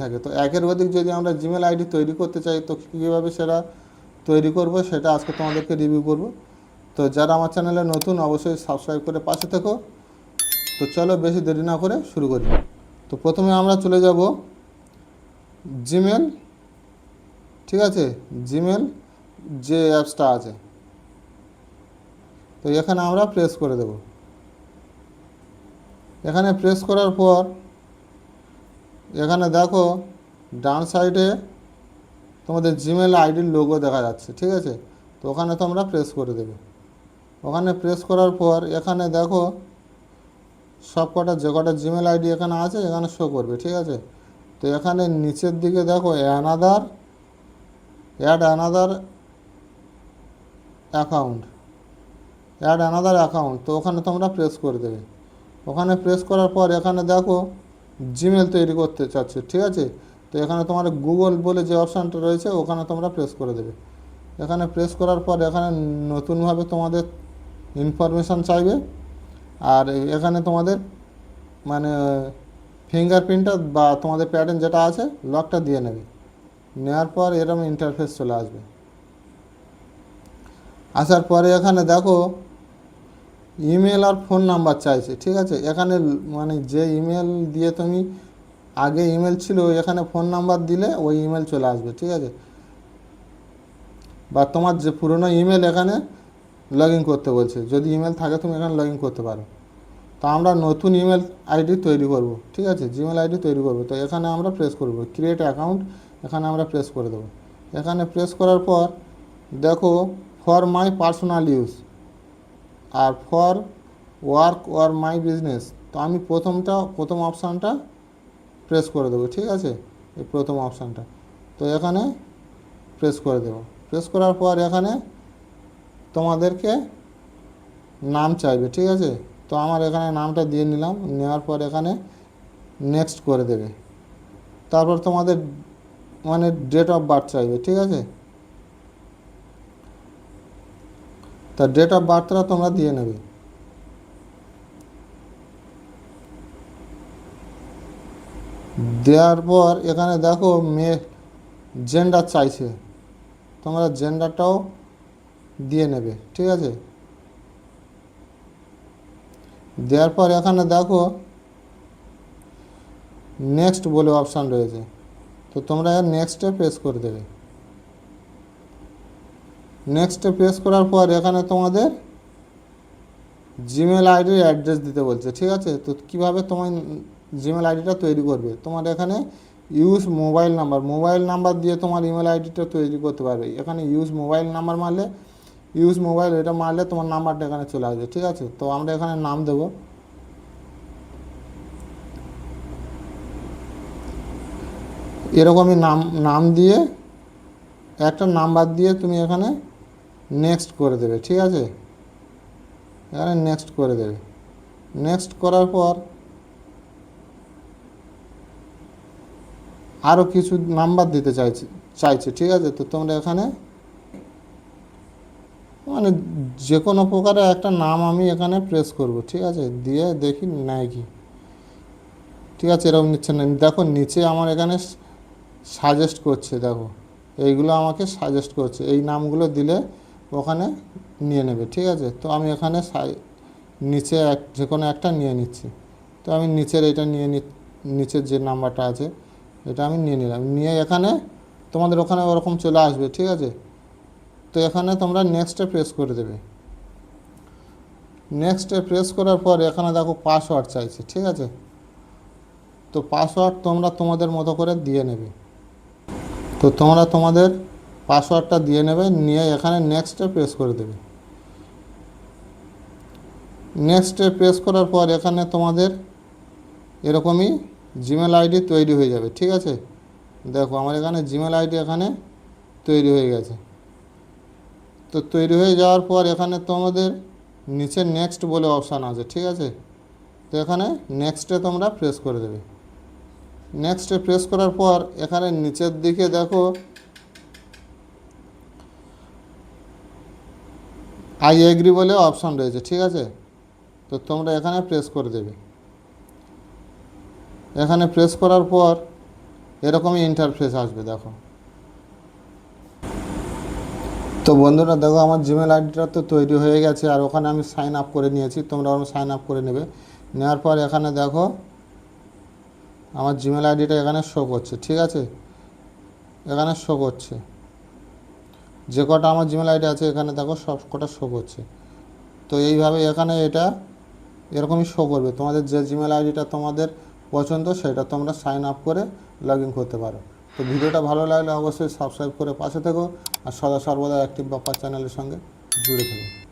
থাকে। তো একের অধিক যদি আমরা জিমেল আইডি তৈরি করতে চাই তো কীভাবে সেটা তৈরি করব সেটা আজকে তোমাদেরকে রিভিউ করব। তো যারা আমার চ্যানেলে নতুন অবশ্যই সাবস্ক্রাইব করে পাশে থেকো। তো চলো বেশি দেরি না করে শুরু করি। তো প্রথমে আমরা চলে যাব জিমেল, ঠিক আছে, জিমেল যে অ্যাপসটা আছে তো এখানে আমরা প্রেস করে দেব। এখানে প্রেস করার পর এখানে দেখো ডান সাইডে তোমাদের জিমেল আইডির লোগো দেখা যাচ্ছে, ঠিক আছে। তো ওখানে তোমরা প্রেস করে দেবে। ওখানে প্রেস করার পর এখানে দেখো সব কটা যে কটা জিমেল আইডি এখানে আছে এখানে শো করবে, ঠিক আছে। তো এখানে নিচের দিকে দেখো অ্যাড অ্যানাদার অ্যাকাউন্ট, তো ওখানে তোমরা প্রেস করে দেবে। ওখানে প্রেস করার পর এখানে দেখো জিমেল তৈরি করতে চাচ্ছে, ঠিক আছে। তো এখানে তোমার গুগল বলে যে অপশানটা রয়েছে ওখানে তোমরা প্রেস করে দেবে। এখানে প্রেস করার পর এখানে নতুনভাবে তোমাদের ইনফরমেশান চাইবে, আর এখানে তোমাদের মানে ফিঙ্গারপ্রিন্টটা বা তোমাদের প্যাটার্ন যেটা আছে লকটা দিয়ে নেবে। নেওয়ার পর এরকম ইন্টারফেস চলে আসবে। আসার পরে এখানে দেখো ইমেল আর ফোন নাম্বার চাইছে, ঠিক আছে। এখানে মানে যে ইমেল দিয়ে তুমি আগে ইমেল ছিল এখানে ফোন নাম্বার দিলে ওই ইমেল চলে আসবে, ঠিক আছে। বা তোমার যে পুরনো ইমেল এখানে লগ ইন করতে বলছে, যদি ইমেল থাকে তুমি এখানে লগ ইন করতে পারো। তো আমরা নতুন ইমেল আইডি তৈরি করব, ঠিক আছে, জিমেল আইডি তৈরি করব। তো এখানে আমরা প্রেস করব ক্রিয়েট অ্যাকাউন্ট, এখানে আমরা প্রেস করে দেবো। এখানে প্রেস করার পর দেখো ফর মাই পার্সোনাল ইউজ আর for work or my business. তো আমি প্রথম অপশানটা প্রেস করে দেবো, ঠিক আছে, এই প্রথম অপশানটা। তো এখানে প্রেস করে দেবো। প্রেস করার পর এখানে তোমাদেরকে নাম চাইবে, ঠিক আছে। তো আমার এখানে নামটা দিয়ে নিলাম। নেওয়ার পর এখানে নেক্সট করে দেবে। তারপর তোমাদের মানে ডেট অফ বার্থ চাইবে, ঠিক আছে। তা ডেট অফ বার্থটা তোমরা দিয়ে নেবে। দেওয়ার পর এখানে দেখো জেন্ডার চাইছে, তোমরা জেন্ডারটাও দিয়ে নেবে, ঠিক আছে। দেওয়ার পর এখানে দেখো নেক্সট বলে অপশান রয়েছে, তো তোমরা নেক্সটে প্রেস করে দেবে। নেক্সটে প্রেস করার পর এখানে তোমাদের জিমেল আইডির অ্যাড্রেস দিতে বলছে, ঠিক আছে। তো কীভাবে তোমার জিমেল আইডিটা তৈরি করবে, তোমার এখানে ইউজ মোবাইল নাম্বার দিয়ে তোমার ইমেল আইডিটা তৈরি করতে পারবে। এখানে ইউজ মোবাইল নাম্বার মারলে এটা মারলে তোমার নাম্বারটা এখানে চলে আসবে, ঠিক আছে। তো আমরা এখানে নাম দেব, এরকমই নাম দিয়ে একটা নাম্বার দিয়ে তুমি এখানে নেক্সট করে দেবে, ঠিক আছে। এখানে নেক্সট করে দেবে। নেক্সট করার পর আরও কিছু নাম্বার দিতে চাইছে, ঠিক আছে। তো তোমরা এখানে মানে যে কোনো প্রকারের একটা নাম আমি এখানে প্রেস করব, ঠিক আছে, দিয়ে দেখি নেয় কি, ঠিক আছে। এরকম নিচ্ছে না, দেখো নিচে আমার এখানে সাজেস্ট করছে, দেখো এইগুলো আমাকে সাজেস্ট করছে, এই নামগুলো দিলে ওখানে নিয়ে নেবে, ঠিক আছে। তো আমি এখানে নিচে যে কোনো একটা নিয়ে নিচ্ছি। তো আমি নিচের এটা নিচের যে নাম্বারটা আছে এটা আমি নিয়ে নিলাম। নিয়ে এখানে তোমাদের ওখানে ওরকম চলে আসবে, ঠিক আছে। তো এখানে তোমরা নেক্সটে প্রেস করে দেবে। নেক্সটে প্রেস করার পর এখানে দেখো পাসওয়ার্ড চাইছে, ঠিক আছে। তো পাসওয়ার্ড তোমরা তোমাদের মতো করে দিয়ে নেবে। তো তোমরা তোমাদের পাসওয়ার্ডটা দিয়ে নেবে, নিয়ে এখানে নেক্সটে প্রেস করে দেবে। নেক্সটে প্রেস করার পর এখানে তোমাদের এরকমই জিমেল আইডি তৈরি হয়ে যাবে, ঠিক আছে। দেখো আমার এখানে জিমেল আইডি এখানে তৈরি হয়ে গেছে। তো তৈরি হয়ে যাওয়ার পর এখানে তোমাদের নিচে নেক্সট বলে অপশান আছে, ঠিক আছে। তো এখানে নেক্সটে তোমরা প্রেস করে দেবে। নেক্সটে প্রেস করার পর এখানে নিচের দিকে দেখো আই এগ্রি বলে অপশান রয়েছে, ঠিক আছে। তো তোমরা এখানে প্রেস করে দেবে। এখানে প্রেস করার পর এরকমই ইন্টারফেস আসবে দেখো। তো বন্ধুরা দেখো আমার জিমেল আইডিটা তো তৈরি হয়ে গেছে, আর ওখানে আমি সাইন আপ করে নিয়েছি, তোমরা সাইন আপ করে নেবে। নেওয়ার পর এখানে দেখো আমার জিমেল আইডিটা এখানে শো করছে, ঠিক আছে, এখানে শো করছে। যে কটা আমার জিমেল আইডি আছে এখানে দেখো সব কটা শো করছে। তো এইভাবে এখানে এটা এরকমই শো করবে। তোমাদের যে জিমেল আইডিটা তোমাদের পছন্দ সেটা তোমরা সাইন আপ করে লগ ইন করতে পারো। তো ভিডিওটা ভালো লাগলে অবশ্যই সাবস্ক্রাইব করে পাশে থেকো, আর সদা সর্বদা অ্যাক্টিভ বাপ্পা চ্যানেলের সঙ্গে জুড়ে থেকো।